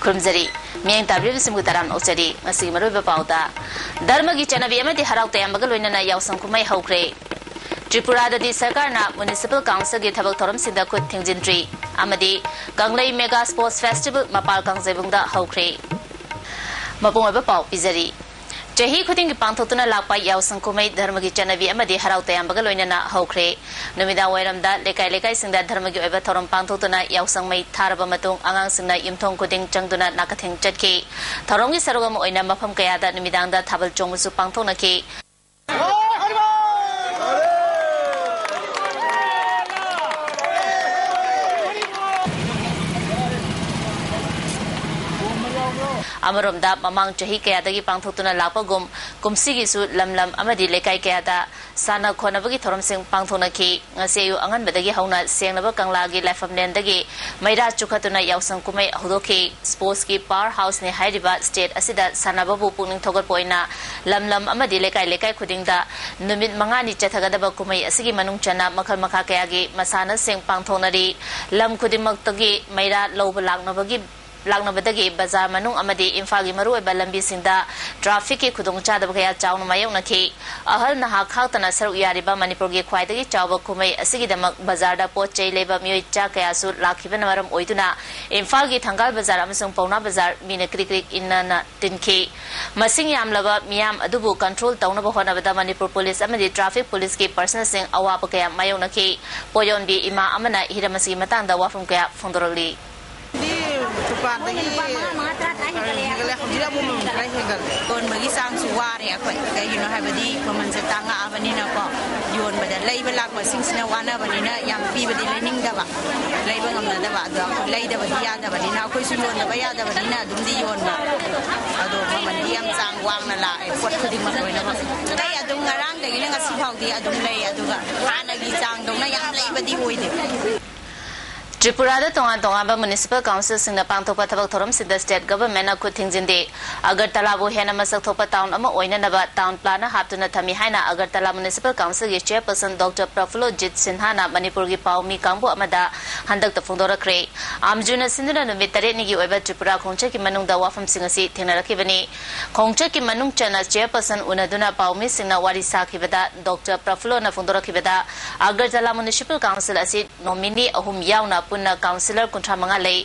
खुरमजरी मियंग ताब्रिब सिमगु ताराम ओचरी मसी मरुब पाउदा धर्म की चनबी अमदी हराउ तयमग लोइनना यावसंग कुमै हौख्रे त्रिपुरा ददी सरकारना म्युनिसिपल काउंसिल की थबक थोरम सिंदा खुद थिंजिनद्री अमदी कंगलई मेगा स्पोर्ट्स फेस्टिवल मपाल कांगजेबुंगदा हौख्रे मपुंग ओइबा पाउ पिजरी चही खुदिंग की पांथोतुना लापा यावसंग कुमै धर्म की चनबी अमदी हराउ तयमग लोइनना हौख्रे नुमिदा वैरमदा लेकाई लेकाई सिंदा धर्म की ओइबा थोरम पांथोतुना यावसंग मै थारबा मतुंग आंगांग सिंगना युमथोंग खुदिंग चंगदुना नाकथिंग चटके थोरम की सरुगम ओइना मफम कयादा नुमिदांगदा थाबल चोंगमुसु पांथोनके अमरोमदा ममांग चही कयादगी पांथोतुना लापगुम कुमसीगिसु लमलम अमदी लेकाई कयादा साना खोनबगी थोरमसिंग पांथोनखि ngasiyu anganbadagi hauna sengnaba kanglaagi laifamnendagi maira chukhatuna yausang kumai hodokhi sports ki power house ne hairiba state asida sanababu pungning thogarpoina lamlam amadi lekai lekai khudingda numit mangani chathagadaba kumai asigi manung chana makhal makha kayagi masana sing pangthonari lam khudimaktagi maira loba lagnabagi लांगनबदगी बाजार मनुंग अमदी इम्फाल की मरु ओइबा लंबी सिंदा traffic की खुदोंचादब कया chown मायोंगनखि अहल नहा खातना सरुक यारिबा मणिपुर की ख्वाइदगी चाउब खुमै असिगिदमक बाजारदा पोचै लेबा मियोइ चा कयासु लाखिबन मरम ओइदुना इम्फाल की थंगाल बाजार अमसुंग पौना बाजार मिने क्रिक इन्ना तिनखि मसिंग यामलबा मियाम अदुबु कंट्रोल तौनब होनबदा मणिपुर पुलिस अमदी ट्रैफिक पुलिस की पर्सनल सिंग अवाब कया मायोंगनखि पोयोनबी इमा अमना हिरमसी मतंगदा वाफम कया फोंदोरली Kon bagi sang suwari ako kay you know habadi paman sa tanga abani na ko yon bada lay balak ma sing sina wana bani na yang pi badi lening da ba lay ba ngam na da ba do lay da badi ya da badi na ko su yon da ba ya da badi na dum di yon ba ado paman diam sang wang na la ai pot khudi ma ko na ba lay adum ngarang da gi nga si phau di adum lay aduga ana gi sang dong na yang lay badi hoi de Tripura तोंगा municipal council सिंह पांथोप थबक थोरम सिद state government खुद थिंजिंदे अगरतलाबु हेना मसक थोप टाउन अमा ओइननबा टाउन प्लान हापतुना थमी हाइना अगरतला म्युनिसिपल काउंसिल की चेयरपर्सन डॉक्टर प्रफुल्लजीत सिन्हाना मणिपुर की पाउमी कांगबु अमदा हंदक फोंदोरख्रे आमजुना सिंधुना नुमित 8 निगी ओइबा त्रिपुरा खोंचे की मनुंगदा वाफम सिंह असि थेंगनरखिबनी खोंचे की मनुंग चना चेयरपर्सन उनदुना पाउमी सिंहना वारी साखिबदा डॉक्टर प्रफुल्लना फोंदोरखिबदा अगरतला म्युनिसिपल काउंसिल असि नॉमिनी अहुम यावना पुन्ना काउंसिलर कुंठा मंगा लई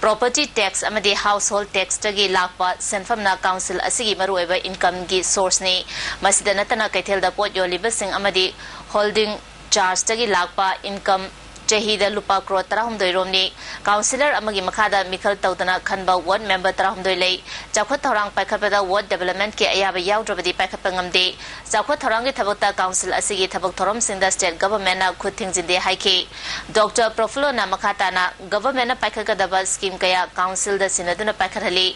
प्रॉपर्टी टैक्स अमदी हाउस होल्ड टैक्स तगी लाखपा सेंफमना काउंसिल असigi मरुएबा इनकम की सोर्स ने मसिदा नतना कैथेलदा पोट योलिबसिंग अमदी होल्डिंग चार्ज तगी लाखपा इनकम चहीदा लुपा करोड़ 13 रोमनी काउंसिलर अमगी मखादा मिखल तौदना खनबा वार्ड मेंबर 13 लई चाखत थौरांग पाइखपदा वार्ड डेवलपमेंट के अयाबा यावद्रबदी पाइखप ngамदे चाखत थौरांग की थबकता काउंसिल असigi थबक थोरम सिंदा स्टेट गवर्नमेंट ना खुद थिंजिंदे हाइके डॉक्टर प्रफुल्लना मखाताना गवर्नमेंट ना पाइखकदबा स्कीम कया काउंसिल दा सिनदुना पाइखरली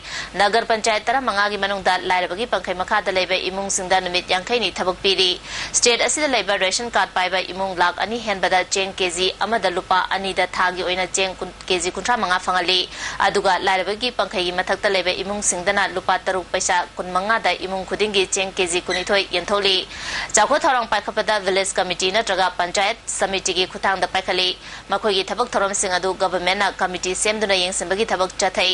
नगर पंचायत 15 की मनुंगदा लाइरबगी पंखै मखादा लेबे इमुंग सिंदा नुमित 50 नि थबक पीरी स्टेट असिदा लेबा रेशन कार्ड पाइबा इमुंग लाख 2 हेनबदा चेन केजी लुपा अनिदा थागी ओइना चेंग केजी 35 फंगली अदुगा लाइरबगी पंखैगी मथक्ता लेबे इमुंग सिंगदना लुपा 3 पैसा 15 दा इमुंग खुदिंगी चेंग केजी 19 यंथोली चाखो थौरंग पाइखपदा विलेज कमिटी नत्रगा पंचायत समिति की खुथांग दा पाइखली मखोगी थबक थौरम सिंग अदु गवर्नमेंट ना कमिटी सेमदुना येंसबगी थबक चथै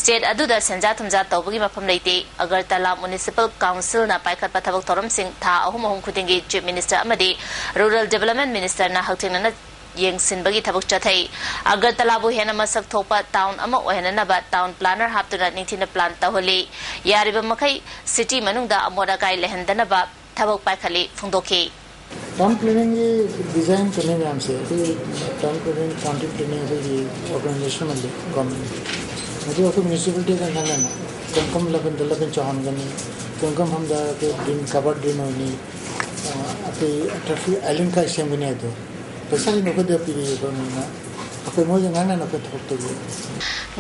स्टेट अदुदा सेंजा थुमजा तौबगी मफम लेते अगरतला म्युनिसिपल काउंसिल ना पाइखप थबक थौरम सिंग था अहुम खुदिंगी चीफ मिनिस्टर अमदी रूरल डेवलपमेंट मिनिस्टर ना हक्थिंगना येंसिनबगी थबक चथै अगरतलाबु हेना मसक थोपा टाउन अमा ओहेननबा town planner हापतुना निथिना plan तहोली यारिबा मखै city मनुंगदा Amoda काय लेहंदनबा थबक पाइखली फुंदोखि टाउन प्लानिंग की डिजाइन करने में हमसे टाउन प्लानिंग काउंटी प्लानिंग की ऑर्गेनाइजेशन में गवर्नमेंट मतलब को म्युनिसिपैलिटी का खाना कम लबन चाहन गनी कम हम दा के दिन कवर दिन होनी अति ट्रैफिक आइलैंड का सिस्टम बने तो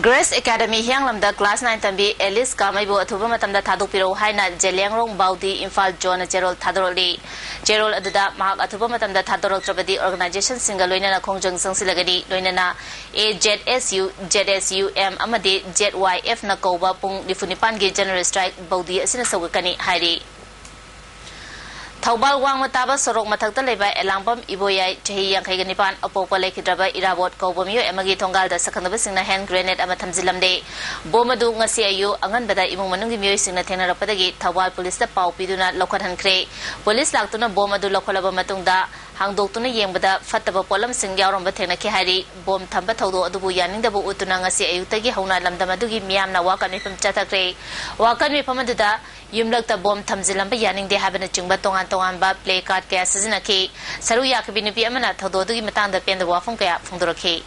ग्रेस एकेडमी हियांगलमदा क्लास 9 तंबी एलिस कामैबो अथुबा मतमदा थादोकपिरो हाइना जेलियांगरोंग बाउदी इम्फाल जोन जेरोल थादोरली जेरोल अदुदा माक अथुबा मतमदा थादोरक्त्रबदी ऑर्गेनाइजेशन सिंगल लोइनना खोंजंग संसिलगदी लोइनना AZSU ZSUM अमदी ZYF ना कौबा पुंग 25 गी जनरल स्ट्राइक बाउदी असिना सौगकनी हाइरी Thobal Wang Mataba Sorok Matakta Leba Elambam Iboya Chahi Yankaganipan Apopa Lekidraba Irabot Kobomio Emagi Tongal the second Singna hand grenade Amatamzilam Day Bomadu Ngasiayu Angan Bada Imumanungi Musin Tena Rapagi Thobal Police the Pau Piduna Lokan Cray Police Laktuna Bomadu Lokalaba Matunda Hang Doctuna Yembada Fataba Polam Singyarum Batena Kihari Bom Tamba Todo Adubu Yaning the Utuna Ngasiayutagi Hona Lamdamadugi Miamna Wakami from Chatakray Wakami Pamaduda Yumlakta Bom Tamzilamba Yaning they have a chumba Tongan play card gas is in a key. Saru Yakabini Piamana, Todo Matan the Pen the Wafung from the Key.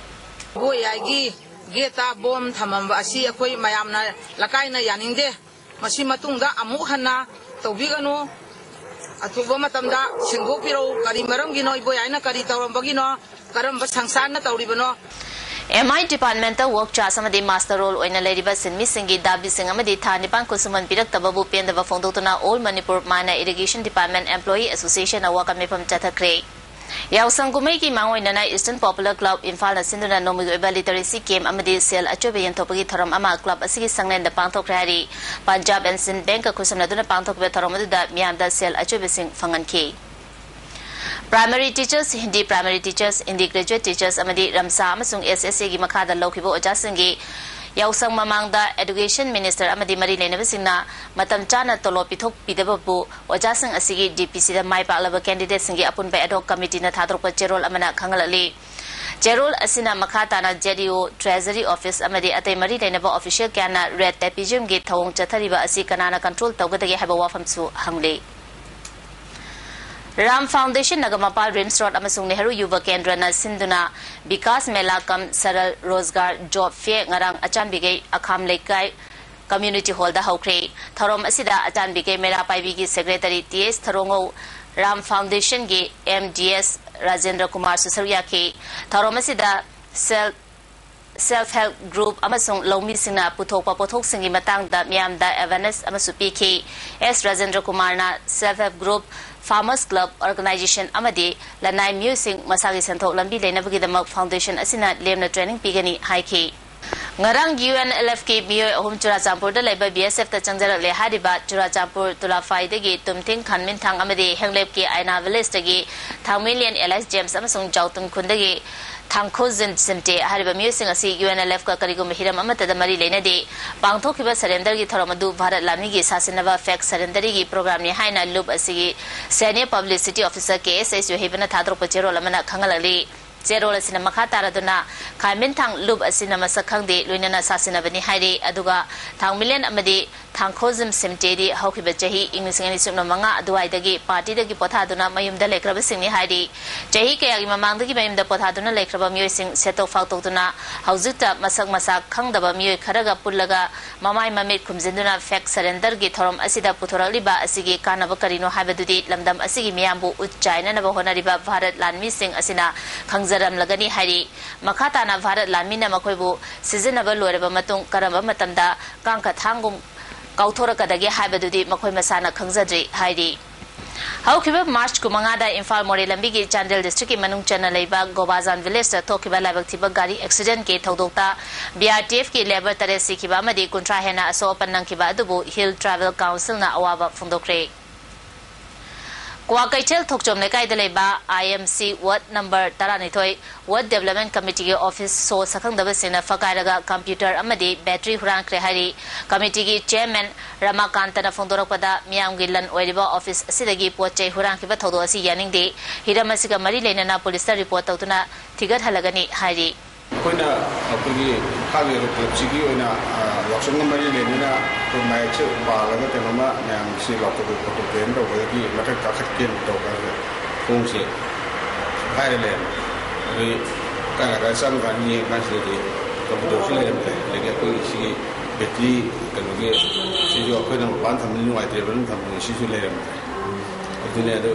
Boyagi, Geta Bom Tamamba, Asia Koi Mayamna, Lakaina Yaninde, Masimatunga, Amuhana, Tobigano, Atubomatamda, Singopiro, Karimarangino, Boyana, Karitarambagino, Karamba Sangsana, Tauribano. MI departmental work cha sama de master role oina leriba sin misingi dabi singamadi thanipan kusuman birak tababu pen da fongdotuna all Manipur Mine Irrigation Department Employee Association awaka mepam chathakre yausang kumai ki mangoi nana Eastern Popular Club Imphal na sinduna nomi literacy game amadi sel achobe yan topagi thoram ama club asigi sanglen da pangthok rari Punjab and Sindh Bank kusumna duna pangthok be thoram da miam da sel achobe sing fangan ke Primary teachers, Hindi primary teachers, Hindi graduate teachers, amadi Ramsa amasung SSA gi makada lokibo ojasingi yausang mamangda Education Minister amadi Mari Lenabasingna matam chana tolo pithok pidababu ojasing asigi DPC da mai paklaba candidate singi apun pe ad hoc committee na thadrokpa cherol amana khangalali Gerol asina makata na JDO Treasury Office amadi atai Mari Lenaba official kana red tapijum gi thawong chathariba asi kanana control tawgadagi haba wafamsu hangle Ram Foundation Nagamapal Rims Road Amasung Nehru Yuva Kendra na Sinduna Bikas Mela Kam Saral Rozgar Job Fair Ngarang Achan Bigay Akham Lekai Community Hall da Haukre Tharom Asida Achan Bigay Mera Paibigi Secretary TS Tharongo Ram Foundation Ge MGS Rajendra Kumar Susarya Ke Tharom Asida Self-help group amasung lomi singna puthokpa pothok singi matang da miam da awareness amasupi ke S Rajendra Kumar na self-help group Farmers Club Organization amadi lanai musing masagi santhok lambi lenabagi damak foundation asina lemna training pigani haike ngarang UNLFK biyo ahum Churachampur da laiba BSF ta changjara le hariba Churachampur tulafai dagi tumthing khanmin thang amadi henglep ke aina village dagi thangmilian LS James amasung jautum khundagi Tangkozin Simte hariba musing asi UNLF ka karigum hiram amata da mari lena de pangthokiba surrender gi thoramadu Bharat Lami gi sasinaba fact surrender gi program ni haina loop asi senior publicity officer KSS Yohibana thadrok pachero lamana khangalali Zero asina makha taraduna kaimin thang loop asina masakhang de loinana sasinabani haire aduga thang million amadi thangkhozim simte di haukiba chahi inglisingani sumna manga aduai dagi party dagi pothaduna mayumda lekraba singni haire chahi kayagi mamang dagi mayumda pothaduna lekraba miyoi sing seto faktokduna haujukta masak khangdaba miyoi kharaga pullaga mamai mamit khumjinduna fact surrender gi thorom asida puthoraliba asigi kanaba karino haibadudi lamdam asigi miyambu utchaina naba honariba Bharat Lanmi Singh asina Zaram lagani hari makata na Bharat Lamina makoibu sizinaba loiraba matung karamba matamda kangka thangum kauthora kadagi haibadudi makoi masana khangzadri hari haukiba March kumangada Imphal More Lambigi Chandel district ki manung chana leiba Gobazan village ta thokiba laibak thiba gari accident ke thodokta BRTF ki labor tare sikiba madi kuntra hena aso panang kiba adubu Hill Travel Council na awaba phundokre Kwakaichel Thokchom Lekai Deleba IMC Ward number Taranithoi Ward Development Committee Office So Sakang Dabasina Fakairaga Computer Amadi Battery Huran Krehari Committee Chairman Ramakantana Fondorapada Miamgilan Oiriba Office Sidagi Poche Huran Kiba Thodosi Yaning De Hidamasika Mari Lenana Police Report Totuna Tigat Halagani Hari Koina apagi khali ro pchigi oina waksong mari lenina to mai che balaga tenoma yang si lokto ko pen do gi matak ka khatken to ka kong se Thailand ri kana ga sam ga ni ka se de ko do sile le ge ko si betli kan ge si jo ko na ban tham ni wa de ban tham ni si su le adune do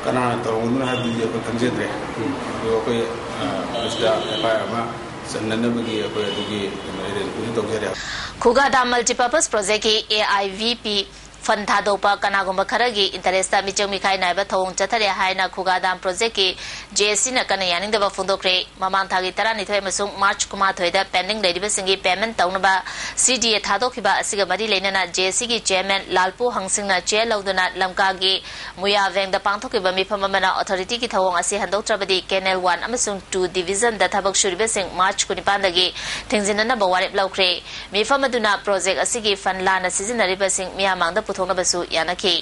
kana to un ha di ko tangje de ko ko Mr. Payama sanana bagi apa lagi kemarin untuk jadi. Kugada multipurpose project AIVP फन थादोपा कनागुम्बा खरगी इंटरेस्टा मिचंग मिखाई नाइबा थोंग चथरे हाइना खुगादाम प्रोजेक्ट की जेएससी न कन यानिंगदबा फोंदोक्रे ममांग थागी 12 मसुंग मार्च कुमाथोइदा पेंडिंग लेडिबा सिंगी पेमेंट तौनबा सीडीए थादोखिबा असिगा मरी लेनना जेएससी की चेयरमैन लालपू हंसिंगना चे लौदना लमकागी मुया वेंगदा पांथोकिबा मिफम अमना अथॉरिटी की थवोंग असि हंदोक्त्रबदी कैनल 1 अमसुंग 2 डिवीजन दा थबक शुरिबा सिंग मार्च कुनिपांदगी थिंजिनना बवारेप लौख्रे मिफम अदुना प्रोजेक्ट असिगी फन लाना सिजिनरिबा सिंग मियामांगदा पुथोंगबसु यानकी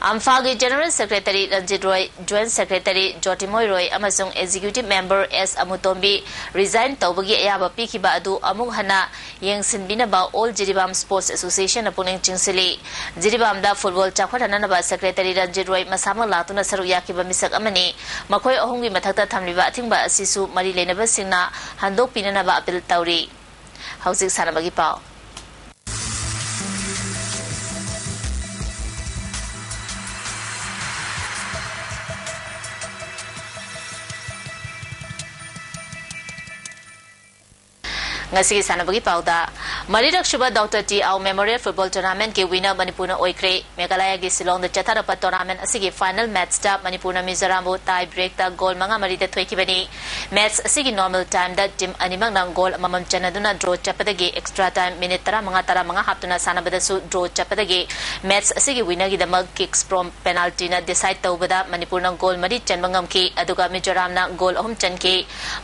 अम्फागी general secretary Ranjit Roy joint secretary Jyotimoy Roy अमसुंग executive member S Amutombi resign तौबगी अयाबा पीखिबा अदु अमुक हना येंगसिनबिनबा ऑल जिरिबाम स्पोर्ट्स एसोसिएशन अपुनिंग चिंगसिली जिरिबामदा फुटबॉल चाखवथननबा सेक्रेटरी रंजित रॉय मसामक लातुना सरुक याखिबा मिसक अमनी मखोय अहुंगी मथक्ता थमलिबा अथिंगबा असिसु मरी लेनबा सिंगना हंदोक पिननबा appeal तौरी हौजिक सानबगी pav ngasi sanabagi pauda marirak shuba Dr. T. Au Memorial Football Tournament ke winner Manipurna oikre Meghalaya gi Silong da chathara tournament asigi final match ta Manipurna Mizoram bo tie break ta goal manga mari da thoikibani match asigi normal time da team animang nang goal mamam chanaduna draw chapadagi extra time minute tara manga haptuna sanabada su draw chapadagi match asigi winner gi damak kicks from penalty na decide tawbada Manipurna goal mari chanbangam ki aduga Mizoram na goal ahum chanki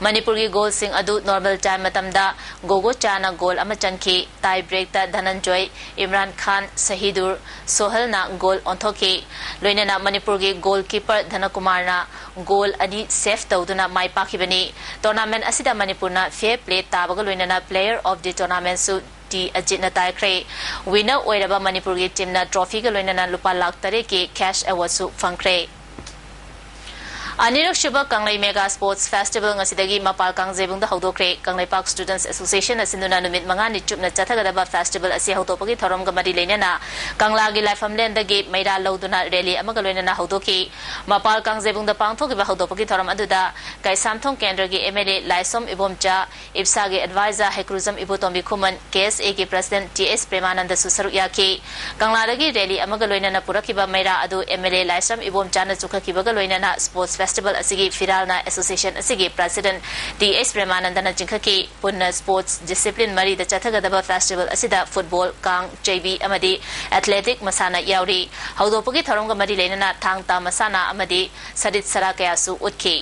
Manipur gi goal sing adu normal time matamda Gogo चाना गोल अमा Chanki tie break ता धनंजय इमरान खान सहीदुर सोहल ना गोल ऑन्थोकी लोइनना मणिपुर के goalkeeper Dhanakumar ना goal अनी safe तौदुना माई पाखिबनी टूर्नामेंट असिदा मणिपुर ना फेयर प्ले ताबग लोइनना प्लेयर ऑफ द टूर्नामेंट सु टी अजित ना तायख्रे विनर ओइरबा मणिपुर की टीम ना ट्रॉफी के लोइनना लुपा लाख तरे के कैश अवार्ड सु फंख्रे अनिरुक शुभ कंगलाई मेगा स्पोर्ट्स फेस्टिवल ngasiदagi mapal kangjebung da hodokre kanglai park students association asinuna numit manga ni chupna chathagadaba festival asi hodopagi thorom ga mari leinana kangla gi lifam land dagi maida loduna rally amaga loinana hodoki mapal kangjebung da pangthokiba hodopagi thorom aduda kaisamthong kendra gi MLA laisom ibomcha ipsa gi advisor hekruzam ibotombi khuman KSA gi president TS Premananda susaru yaki kangla dagi rally amaga loinana purakiba maida adu MLA laisom ibomcha na chukhakiba ga loinana sports festival asigi Firalna Association asigi President D.S. Premanandana Jinkaki Punna Sports Discipline Mari the Chathagadaba Festival asida football kang JV amadi athletic masana yauri haudopagi tharongga mari lenana thangta masana amadi sadit sara kayasu utki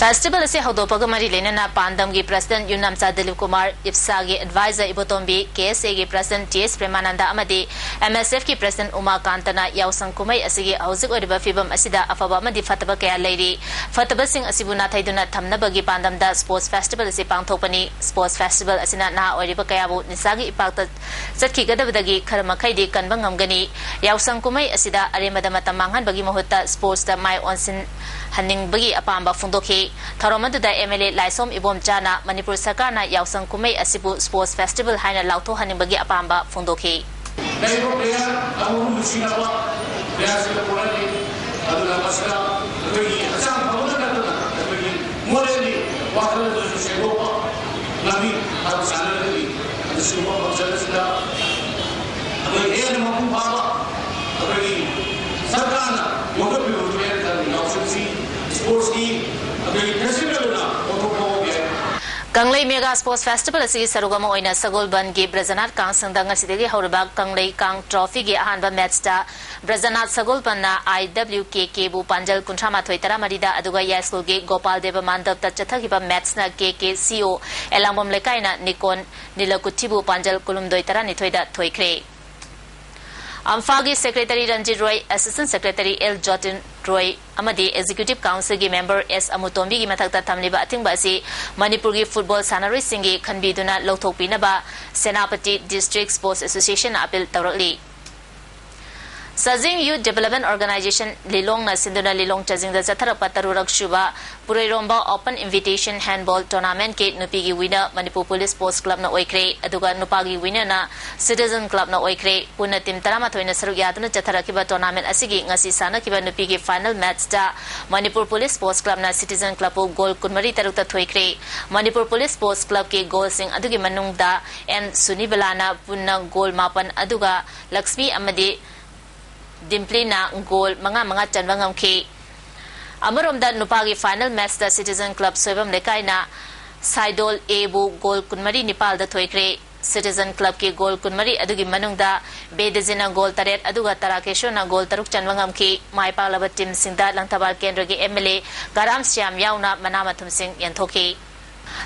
festival से हौदोपग मरी लेना पांडम की president यूनमसा Dilip Kumar Ifsa की adviser इबोतोंबी KSA की president TS प्रेमानंदा अमदी MSF की president Uma कांतना यावसंग कुमई असिगी हौजिक ओरिबा फिबम असिदा अफबा अमदी फतबा कया लेरी फतबा Singh असिबु नाथैदुना थमनबगी पांडमदा sports festival से पांथोपनी sports festival असिना ना ओरिबा कयाबु निसागी इपाक्ता चटकी गदबदगी खरमखैदी कनबा ngamgani यावसंग कुमई असिदा अरेमदा मतम मांगहनबगी महुत्ता स्पोर्ट्स दा माय ऑनसिन हनिंगबगी अपांबा फुंदोखी थरोमदुदा एमएलए लाइसोम इबोमचाना मणिपुर सरकारना यावसंग कुमई असिबु sports festival हाइना लाउथो हनिंगबगी अपांबा फुंदोखी Kanglei mega sports festival असि सरुगम ओइना सगोलबन गे Brajnath Kong संदंग असिदगी हौरबा Kanglei Kong trophy गे अहानबा मैच ता ब्रजनाथ सगोलबनना IWKK बु पांजल कुंथ्रामा थोइतरा मरिदा अदुगा यास्कुल गे गोपाल देव मानदब ता चथगिबा मैच ना KK CO एलांबम लेकाइना निकोन नीलकुथिबु पांजल कुलुमदोइतरा निथोइदा थोइख्रे अम्फागी secretary Ranjit Roy assistant secretary L Jotin Roy अमदी एग्जीक्यूटिव काउंसिल की मेंबर एस अमुतोंबी की मथक्ता थमलिबा अथिंबा असि मणिपुर की फुटबॉल सानारोई सिंगी खनबीदुना लौथोकपिनबा Senapati district sports association appeal तौरली Sajing Youth Development Organization Lilong na sinduna Lilong Chajing da Chatharak Patarurak Shuba Pureiromba Open Invitation Handball Tournament ke Nupigi winner Manipur Police Sports Club na oikre aduga Nupagi winner na Citizen Club na oikre puna team 13 na saruk yaduna chatharakiba tournament asigi ngasi sanakiba Nupigi final match da Manipur Police Sports Club na Citizen Club u goal kunmari tarukta thoikre Manipur Police Sports Club ke goal sing adugi manungda N Sunibalana punna goal mapan aduga Lakshmi amadi Dimplina goal mga chanwangam ke Amaromda Nupagi final match the Citizen Club Soibam Lekai na Saidol Ebu goal kunmari Nepal da thoikre Citizen Club ke goal kunmari adugi manungda Bedezina goal taret aduga tarakesho na goal taruk chanwangam ke maipalaba team singda langtabal kendra ge MLA Garam Syam yauna manamathum sing yanthoke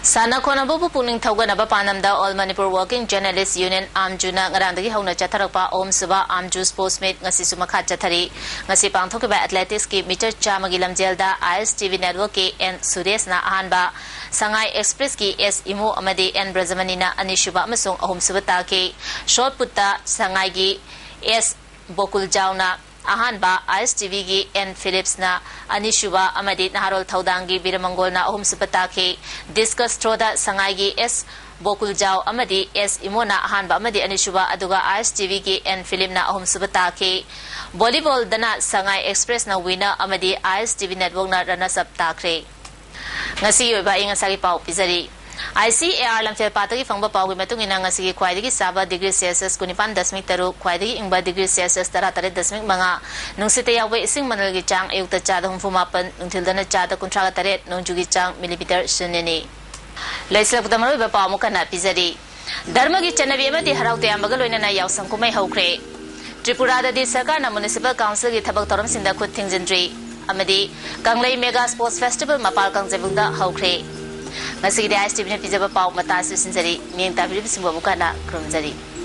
Sana Konabu Puning Toganaba Panamda All Manipur Working Journalists Union Amjuna Ngarandagi Hona Chatarapa Om Suba Amju's postmate Ngasisumaka Chatari Ngasi Pangtokiba Athletics ki Meter Chamagilam Jelda ISTV Network ki N Sudes na Ahanba Sangai Express ki S Imo Amadi N Brazamanina Anishuba Masung Om Subata ki Short Putta Sangai ki S Bokul Jauna Ahanba ISTV gi N Phillips na Anishuba Amadi Naharol Thaudangi Biramangol na Ahum Supatake Discus Troda Sangai gi S Bokul Jaw Amadi S Imona Ahanba Amadi Anishuba Aduga ISTV gi N Philip na Ahum Supatake Volleyball dana Sangai Express na winner Amadi ISTV Network na runners up takre Ngasi yoba inga sagi pau pizari ICAR lamfel patagi fangba pawgi matung ina ngasi khwaidagi saba degree Celsius 9.3 khwaidagi ingba degree Celsius 13.5 nungsite yawe ising manalgi chang ayukta chada humfumapan nungthildana chada 38 nungjugi chang millimeter sunni laislak damaroi ba pamu kana pizari dharmagi chanabi amati haraute ambaga loinana yawsang kumai hokre Tripura da di sarkar na municipal council gi thabak toram sinda khut thingjindri amadi Kanglei Mega Sports Festival mapal kangjebungda hokre Masih di ISTV ni pijaba pau mata susin jari, ni yang tapi bising bawa bukan nak kerum jari.